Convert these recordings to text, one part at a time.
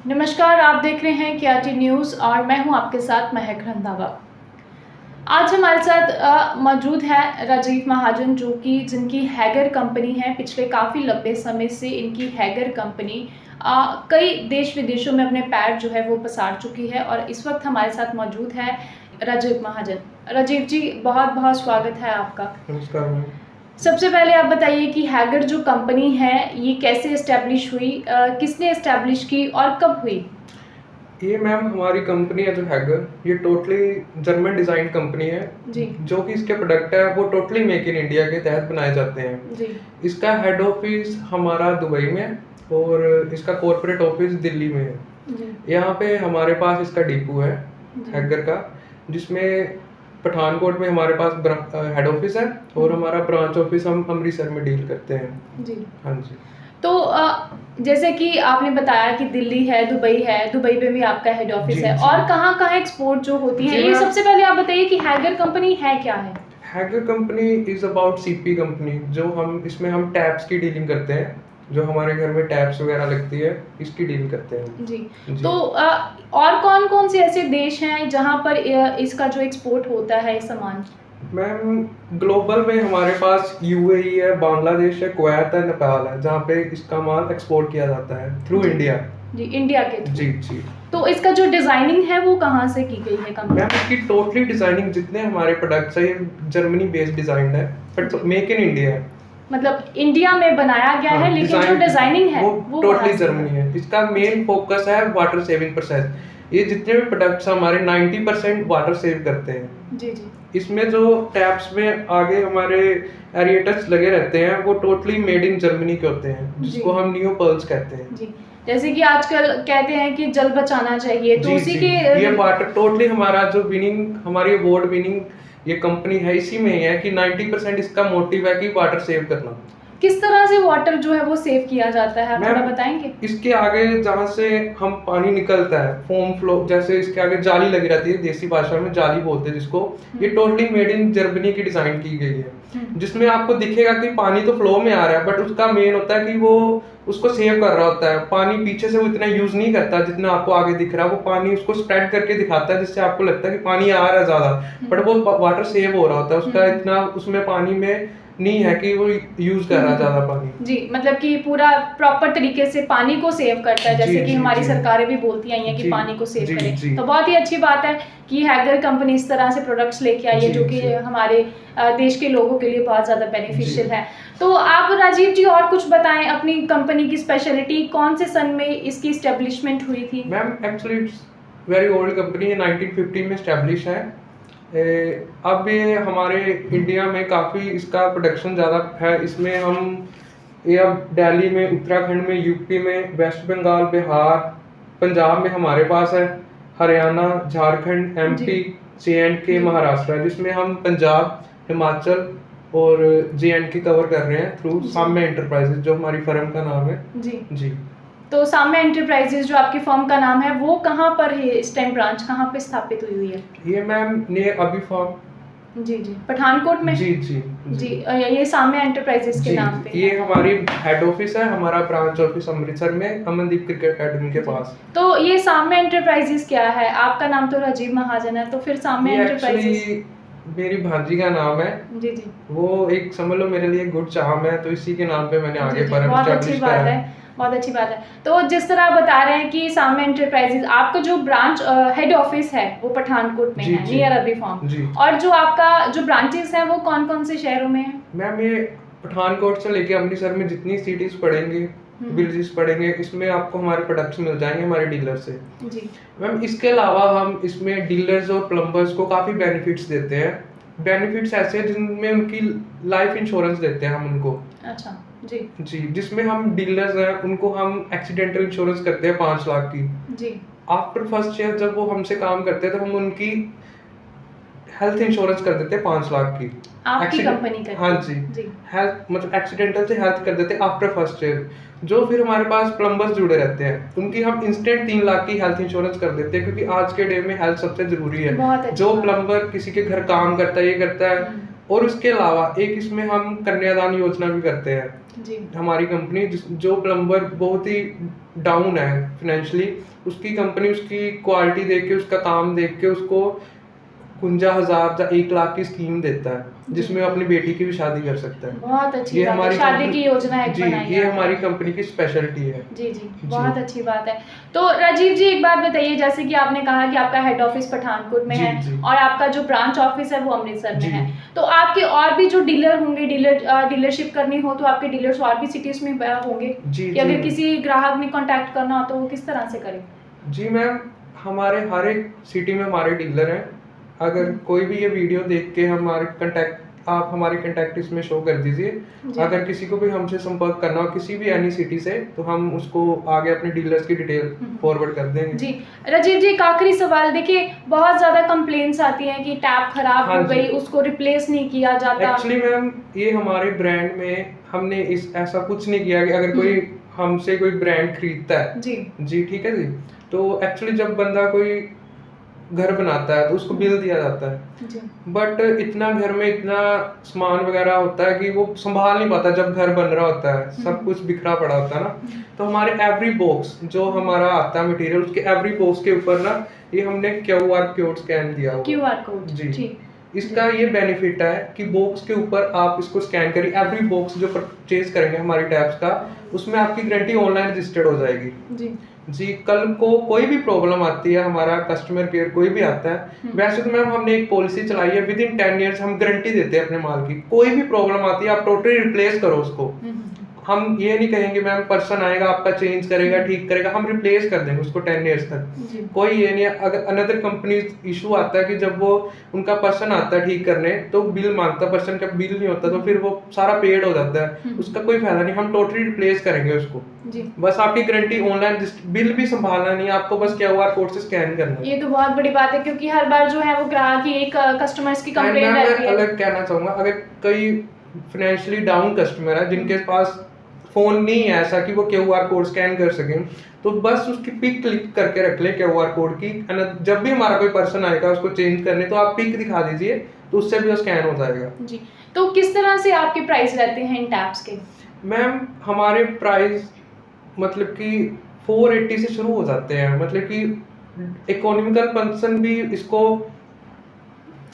नमस्कार, आप देख रहे हैं KRT न्यूज़ और मैं हूं आपके साथ महक रंधावा। आज हमारे साथ मौजूद है राजीव महाजन, जो कि जिनकी हैगर कंपनी है। पिछले काफ़ी लंबे समय से इनकी हैगर कंपनी कई देश विदेशों में अपने पैर जो है वो पसार चुकी है और इस वक्त हमारे साथ मौजूद है राजीव महाजन। राजीव जी, बहुत बहुत स्वागत है आपका। नमस्कार मैम। सबसे पहले आप बताइए कि हैगर जो कंपनी है ये कैसे इस्टेब्लिश हुई, किसने इस्टेब्लिश की और कब हुई? ये मैम हमारी कंपनी है जो हैगर, ये टोटली जर्मन डिज़ाइन कंपनी है जी जो कि इसके प्रोडक्ट है वो टोटली मेक इन इंडिया के तहत बनाए जाते हैं। जी इसका हेड ऑफिस हमारा दुबई में है और इसका कॉर्पोरेट ऑफिस दिल्ली में है। जी यहाँ पे हमारे पास इसका डिपो है जी हैगर का, जिसमें पठानकोट में हमारे पास हेड ऑफिस है और हमारा ब्रांच ऑफिस हम अमृतसर में डील करते हैं। जी। हाँ जी। तो जैसे कि आपने बताया कि दिल्ली है, दुबई पे भी आपका हेड ऑफिस जी है जी। और कहाँ-कहाँ एक्सपोर्ट जो होती है, जी ये मैम। सबसे पहले आप बताइए कि हैगर कंपनी है क्या है? Hugger company is about CP company, जो हम टैब्स की डीलिंग करते हैं, जो हमारे घर में टैब्स वगैरह लगती है इसकी डील करते हैं। जी। जी। तो और कौन-कौन से ऐसे देश हैं जहाँ पर इसका जो एक्सपोर्ट होता है सामान? मैम ग्लोबल में हमारे पास यूएई है, बांग्लादेश है, कुवैत है, नेपाल है, जहाँ पे इसका माल एक्सपोर्ट किया जाता है थ्रू जी। इंडिया। जी, इंडिया के थ्रू। जी जी। तो इसका जो डिजाइनिंग है वो कहाँ से की गई है कंपनी? मैम इसकी टोटली डिजाइनिंग, जितने हमारे प्रोडक्ट्स है ये जर्मनी बेस्ड डिजाइन है, बट मेक इन इंडिया है। मतलब इंडिया में बनाया गया है, लेकिन जो डिजाइनिंग है वो टोटली बाहर से जर्मनी है। इसका मेन फोकस है वाटर सेविंग प्रोसेस। ये जितने भी प्रोडक्ट्स हमारे 90% वाटर सेव करते हैं। जी जी इसमें जो टैप्स में आगे हमारे एरिएटर्स लगे रहते हैं वो टोटली मेड इन जर्मनी के होते हैं, जिसको हम नियो पर्ल्स कहते हैं। जी। जैसे कि आजकल कहते हैं कि जल बचाना चाहिए, तो जी उसी जी। के ये वाटर टोटली हमारा जो विनिंग, हमारी अवार्ड विनिंग ये कंपनी है, इसी में ही है कि 90% इसका मोटिव है कि वाटर सेव करना। किस तरह से वाटर जो है वो सेव किया जाता है, आप थोड़ा मैम बताएंगे? इसके आगे जहाँ से हम पानी निकलता है, फोम फ्लो, जैसे इसके आगे जाली लगी रहती है, देसी भाषा में जाली बोलते हैं जिसको, ये टोटली मेड इन जर्मनी की डिजाइन की गई है, जिसमें आपको दिखेगा कि पानी तो फ्लो में आ रहा है, बट उसका मेन होता है कि वो उसको सेव कर रहा होता है। पानी पीछे से वो इतना यूज नहीं करता जितना आपको आगे दिख रहा है, वो पानी उसको स्प्रेड करके दिखाता है, जिससे आपको लगता है कि पानी आ रहा है ज्यादा, बट वो वाटर सेव हो रहा होता है। उसका इतना उसमें पानी में नहीं है कि वो यूज कर रहा है ज्यादा पानी। जी, मतलब कि पूरा प्रॉपर तरीके से पानी को सेव करता है, जी जैसे कि जी हमारी जी। सरकारें भी बोलती आई हैं कि जी पानी को सेव जी करें। जी। तो बहुत ही अच्छी बात है कि हैगर कंपनी इस तरह से प्रोडक्ट्स लेके आई है जी जो कि जी। हमारे देश के लोगों के लिए बहुत ज़्यादा बेनिफिशियल जी। है। तो आप राजीव जी और कुछ बताएं अपनी कंपनी की स्पेशलिटी, कौन से सन में इसकी इस्टेब्लिशमेंट हुई थी? Ma'am actually it's very old company है, 1950 में स्टैब्लिश है। अब ये हमारे इंडिया में काफ़ी इसका प्रोडक्शन ज़्यादा है। इसमें हम ये अब दिल्ली में, उत्तराखंड में, यूपी में, वेस्ट बंगाल, बिहार, पंजाब में हमारे पास है, हरियाणा, झारखंड, एमपी, जे&के, महाराष्ट्र, जिसमें हम पंजाब, हिमाचल और जे&के कवर कर रहे हैं थ्रू साम्य एंटरप्राइजेज, जो हमारी फर्म का नाम है। जी। जी। तो साम्य एंटरप्राइजेज जो आपकी फर्म का नाम है वो कहाँ पर है, इस टाइम ब्रांच कहाँ पे स्थापित हुई हुई है? ये मैम नियर अभी फॉर्म। जी जी, पठानकोट में? जी जी जी, ये साम्य एंटरप्राइजेज के जी। नाम पे ये है। हमारी हेड ऑफिस है, हमारा ब्रांच ऑफिस अमृतसर में अमनदीप क्रिकेट एकेडमी के पास। तो ये साम्य एंटरप्राइजेज क्या है? आपका नाम तो राजीव महाजन है, तो फिर साम्य ये एंटरप्राइजेज? एक्चुअली मेरी भांजी का नाम है। जी जी वो एक समझ लो मेरे लिए गुड चार्म है, तो इसी के नाम पे मैंने जी आगे जी, फर्म बहुत अच्छी एस्टैब्लिश बात करा है, बहुत अच्छी बात है। तो जिस तरह आप बता रहे हैं कि साम्य एंटरप्राइजेज, आपका जो ब्रांच हेड ऑफिस है वो पठानकोट में जी है, जी नियर अभी फॉर्म, जी। और जो आपका जो ब्रांचेस हैं वो कौन कौन से शहरों में है? मैम ये पठानकोट से लेके अमृतसर में जितनी सिटीज पड़ेंगे, विलेजेस पड़ेंगे, इसमें आपको हमारे प्रोडक्ट्स मिल जाएंगे हमारे डीलर से। जी मैम इसके अलावा हम इसमें डीलर्स और प्लम्बर्स को काफ़ी बेनिफिट्स देते हैं। बेनिफिट्स ऐसे हैं जिनमें उनकी लाइफ इंश्योरेंस देते हैं हम उनको। अच्छा। जी जी, जिसमें हम डीलर्स हैं उनको हम एक्सीडेंटल इंश्योरेंस करते हैं 5 लाख की। जी आफ्टर फर्स्ट ईयर जब वो हमसे काम करते हैं तो हम उनकी हेल्थ इंश्योरेंस कर देते हैं 5 लाख की। आपकी कंपनी करती है? हाँ जी। जी हेल्थ मतलब एक्सीडेंटल से हेल्थ कर देते हैं आफ्टर फर्स्ट ईयर। जो फिर हमारे पास प्लम्बर्स जुड़े रहते हैं उनकी हम इंस्टेंट 3 लाख की हेल्थ इंश्योरेंस कर देते हैं, क्योंकि आज के डे में हेल्थ सबसे जरूरी है। बहुत अच्छी जो बात। प्लम्बर किसी के घर काम करता है, ये करता है, और उसके अलावा एक इसमें हम कन्यादान योजना भी करते हैं जी। हमारी कंपनी, जो प्लम्बर बहुत ही डाउन है फाइनेंशियली, उसकी कंपनी उसकी क्वालिटी देख के, उसका काम देख के उसको 51,000 या 1 लाख की स्कीम देता है, जिसमें वो अपनी बेटी की भी शादी कर सकता है। बहुत अच्छी ये बात है, हमारी शादी कंपनी की योजना एक जी, बनाई ये है हमारी आपने। कंपनी की स्पेशलिटी है। जी, जी, बहुत अच्छी बात है। तो राजीव जी, एक बात बताइए, जैसे कि आपने कहा कि आपका हेड ऑफिस पठानकोट में जी, है जी। और आपका जो ब्रांच ऑफिस है वो अमृतसर में जी। है। तो आपके और भी जो डीलर होंगे, डीलरशिप करनी हो तो आपके डीलर्स और भी सिटीज़ में होंगे? जी, कि अगर जी। किसी ग्राहक ने कॉन्टैक्ट करना हो तो वो किस तरह से करें? जी मैम, हमारे हर एक सिटी में हमारे डीलर हैं। अगर कोई भी ये वीडियो देख के हमारे कॉन्टैक्ट, आप हमारी कॉन्टैक्ट इसमें शो कर दीजिए। जी। अगर किसी को भी हमसे संपर्क करना हो किसी भी एनी सिटी से, तो हम उसको आगे अपने डीलर्स की डिटेल फॉरवर्ड कर देंगे। जी। राजीव जी, एक आखिरी सवाल, देखिए बहुत ज़्यादा कंप्लेंट्स आती हैं कि टैप खराब हाँ हो गई, जी। उसको रिप्लेस नहीं किया जाता। एक्चुअली मैम, ये हमारे ब्रांड में हमने इस ऐसा कुछ नहीं किया कि अगर कोई हमसे कोई ब्रांड खरीदता है जी। जी, ठीक है जी, तो एक्चुअली जब बंदा कोई घर बनाता है तो उसको बिल दिया जाता है। जी। बट इतना घर में इतना सामान वगैरह होता है कि वो संभाल नहीं पाता जब घर बन रहा होता है, सब कुछ बिखरा पड़ा होता है ना। तो हमारे एवरी बॉक्स जो हमारा आता है मटेरियल, उसके एवरी बॉक्स के ऊपर ना ये हमने QR कोड स्कैन दिया हुआ है। QR code. जी। ठीक। इसका ये बेनिफिट है कि बॉक्स के ऊपर आप इसको स्कैन करिए, एवरी बॉक्स जो परचेज करेंगे हमारी टैब्स का, उसमें आपकी गारंटी ऑनलाइन रजिस्टर्ड हो जाएगी। जी। जी, कल को कोई भी प्रॉब्लम आती है, हमारा कस्टमर केयर कोई भी आता है, वैसे तो मैम हमने एक पॉलिसी चलाई है, विद इन 10 ईयर्स हम गारंटी देते हैं अपने माल की। कोई भी प्रॉब्लम आती है आप टोटली रिप्लेस करो उसको। हम ये नहीं कहेंगे मैम पर्सन आएगा आपका चेंज करेगा, ठीक करेगा, हम रिप्लेस कर देंगे उसको 10 ईयर्स तक। कोई ये नहीं है। अगर अनदर कंपनी इशू आता है कि जब वो उनका पर्सन आता है ठीक करने तो बिल मांगता, पर्सन का बिल नहीं होता तो फिर वो सारा पेड हो जाता है, उसका कोई फायदा नहीं। हम टोटली रिप्लेस करेंगे उसको। जी। बस आपकी गारंटी ऑनलाइन, बिल भी संभालना नहीं है आपको, बस QR कोड से स्कैन करना है। ये तो बहुत बड़ी बात है, क्योंकि हर बार जो है वो ग्राहक ही एक कस्टमर्स की एंड कंप्लेंट मैम रहती मैं है। अलग कहना चाहूंगा, अगर कई फाइनेंशियली डाउन कस्टमर है जिनके पास फोन नहीं है ऐसा कि वो QR कोड स्कैन कर सकें, तो बस उसकी पिक क्लिक करके रख ले QR कोड की, जब भी हमारा कोई पर्सन आएगा उसको चेंज करने तो आप पिक दिखा दीजिए, तो उससे भी वो स्कैन हो जाएगा। जी। तो किस तरह से आपके प्राइस रहते हैं इन टैब्स के? मैम हमारे प्राइस मतलब कि 480 से शुरू हो जाते हैं, मतलब कि इकोनॉमिकल पर्सन भी इसको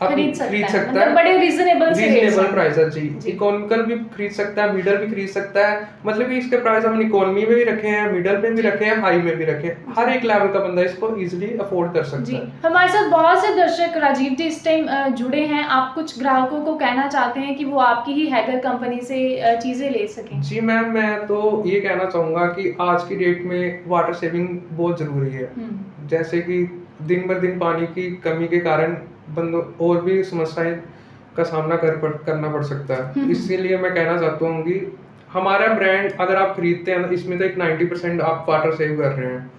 खरीद खरीद सकता है, सकता मतलब है। बड़े रीजनेबल से रेट्स रीजनेबल हैं। प्राइस है जी। जी। इकोनॉमिकल भी खरीद सकता है, मिडल भी खरीद सकता है, मतलब कि इसके प्राइस हमने इकोनॉमी में भी रखे हैं, मिडल में भी रखे हैं, हाई में भी रखे हैं। हर एक लेवल का बंदा इसको इजीली अफोर्ड कर सकता जी। है। हमारे साथ बहुत से दर्शक राजीव जी इस टाइम जुड़े हैं। आप कुछ ग्राहकों को कहना चाहते हैं कि वो आपकी ही हैगर कंपनी से चीजें ले सकें? जी मैम, मैं तो ये कहना चाहूंगा कि आज की डेट में वाटर सेविंग बहुत जरूरी है। जैसे कि दिन ब दिन पानी की कमी के कारण बंदों और भी समस्याएं का सामना करना पड़ सकता है। इसीलिए मैं कहना चाहता हूँ कि हमारा ब्रांड अगर आप खरीदते हैं इसमें तो एक 90% आप वाटर सेव कर रहे हैं,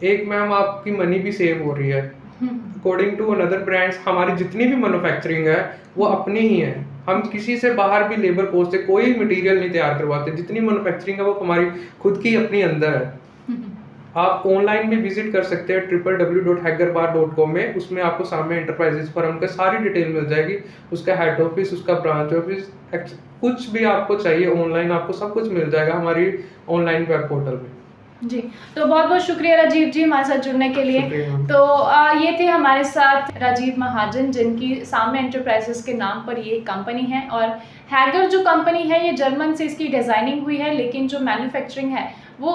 एक मैम आपकी मनी भी सेव हो रही है। अकॉर्डिंग टू अनदर ब्रांड्स हमारी जितनी भी मैन्युफैक्चरिंग है वो अपनी ही है, हम किसी से बाहर भी लेबर कोस्ट से कोई मटेरियल नहीं तैयार करवाते। जितनी मैन्युफैक्चरिंग है वो हमारी खुद की अपनी अंदर है। आप ऑनलाइन भी विजिट कर सकते हैं www.hagerbar.com में, उसमें आपको सामने एंटरप्राइजेस फर्म का सारी डिटेल मिल जाएगी, उसका हेड ऑफिस, उसका ब्रांच ऑफिस, कुछ भी आपको चाहिए ऑनलाइन आपको सब कुछ मिल जाएगा हमारी ऑनलाइन वेब पोर्टल में। जी। तो बहुत बहुत शुक्रिया राजीव जी हमारे साथ जुड़ने के लिए। तो ये थे हमारे साथ राजीव महाजन, जिनकी सामने एंटरप्राइजेस के नाम पर ये कंपनी है। और हैगर जो कंपनी है ये जर्मन से इसकी डिज़ाइनिंग हुई है, लेकिन जो मैन्युफैक्चरिंग है वो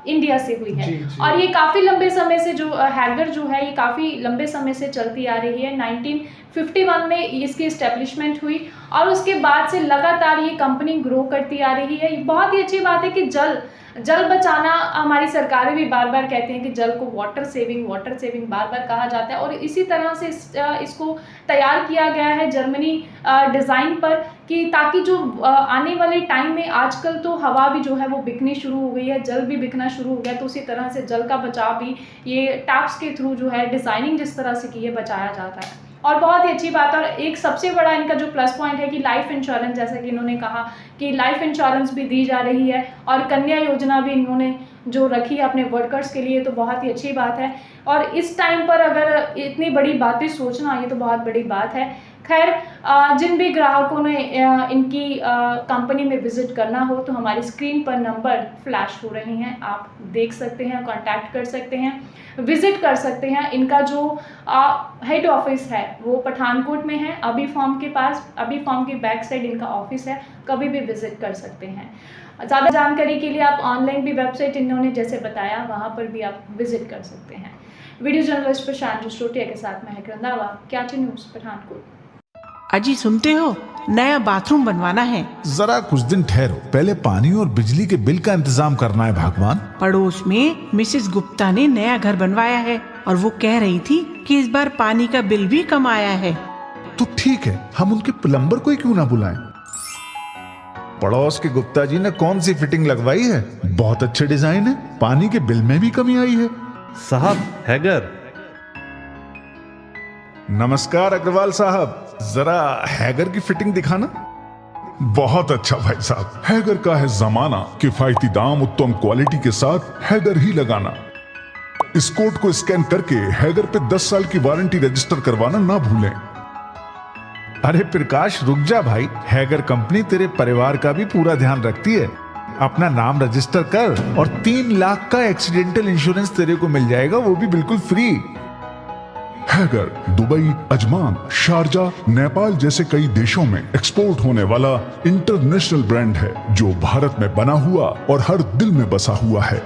इंडिया से हुई है। जी, जी। और ये काफ़ी लंबे समय से जो हैगर जो है ये काफ़ी लंबे समय से चलती आ रही है। 1951 में इसकी इस्टेब्लिशमेंट हुई और उसके बाद से लगातार ये कंपनी ग्रो करती आ रही है। ये बहुत ही अच्छी बात है कि जल बचाना, हमारी सरकारें भी बार बार कहते हैं कि जल को वाटर सेविंग बार बार कहा जाता है। और इसी तरह से इसको तैयार किया गया है जर्मनी डिज़ाइन पर, कि ताकि जो आने वाले टाइम में, आजकल तो हवा भी जो है वो बिकनी शुरू हो गई है, जल भी बिकना शुरू हो गया, तो उसी तरह से जल का बचाव भी ये टैप्स के थ्रू जो है डिज़ाइनिंग जिस तरह से की है बचाया जाता है। और बहुत ही अच्छी बात है। और एक सबसे बड़ा इनका जो प्लस पॉइंट है कि लाइफ इंश्योरेंस, जैसा कि इन्होंने कहा कि लाइफ इंश्योरेंस भी दी जा रही है, और कन्या योजना भी इन्होंने जो रखी है अपने वर्कर्स के लिए, तो बहुत ही अच्छी बात है। और इस टाइम पर अगर इतनी बड़ी बातें सोचना, ये तो बहुत बड़ी बात है। खैर जिन भी ग्राहकों ने इनकी कंपनी में विज़िट करना हो तो हमारी स्क्रीन पर नंबर फ्लैश हो रहे हैं, आप देख सकते हैं, कांटेक्ट कर सकते हैं, विज़िट कर सकते हैं। इनका जो हेड ऑफिस है वो पठानकोट में है, अभी फॉर्म के पास, अभी फॉर्म के बैक साइड इनका ऑफिस है, कभी भी विज़िट कर सकते हैं। ज़्यादा जानकारी के लिए आप ऑनलाइन भी वेबसाइट इन्होंने जैसे बताया वहाँ पर भी आप विज़िट कर सकते हैं। वीडियो जर्नलिस्ट प्रशांत जसरोटिया के साथ महक रंधावा, क्याची न्यूज़ पठानकोट। अजी सुनते हो, नया बाथरूम बनवाना है। जरा कुछ दिन ठहरो, पहले पानी और बिजली के बिल का इंतजाम करना है भगवान। पड़ोस में मिसेस गुप्ता ने नया घर बनवाया है और वो कह रही थी कि इस बार पानी का बिल भी कम आया है। तो ठीक है, हम उनके प्लम्बर को ही क्यों ना बुलाएं। पड़ोस के गुप्ता जी ने कौन सी फिटिंग लगवाई है? बहुत अच्छे डिजाइन है, पानी के बिल में भी कमी आई है। साहब हैगर। नमस्कार अग्रवाल साहब, जरा हैगर की फिटिंग दिखाना। बहुत अच्छा भाई साहब, हैगर का है जमाना, किफायती दाम, उत्तम क्वालिटी के साथ हैगर ही लगाना। इस कोड को स्कैन करके हैगर पे 10 साल की वारंटी रजिस्टर करवाना ना भूलें। अरे प्रकाश रुक जा भाई, हैगर कंपनी तेरे परिवार का भी पूरा ध्यान रखती है। अपना नाम रजिस्टर कर और 3 लाख का एक्सीडेंटल इंश्योरेंस तेरे को मिल जाएगा, वो भी बिल्कुल free. Hugger Dubai, Ajman, Sharjah, Nepal जैसे कई देशों में एक्सपोर्ट होने वाला इंटरनेशनल ब्रांड है जो भारत में बना हुआ और हर दिल में बसा हुआ है।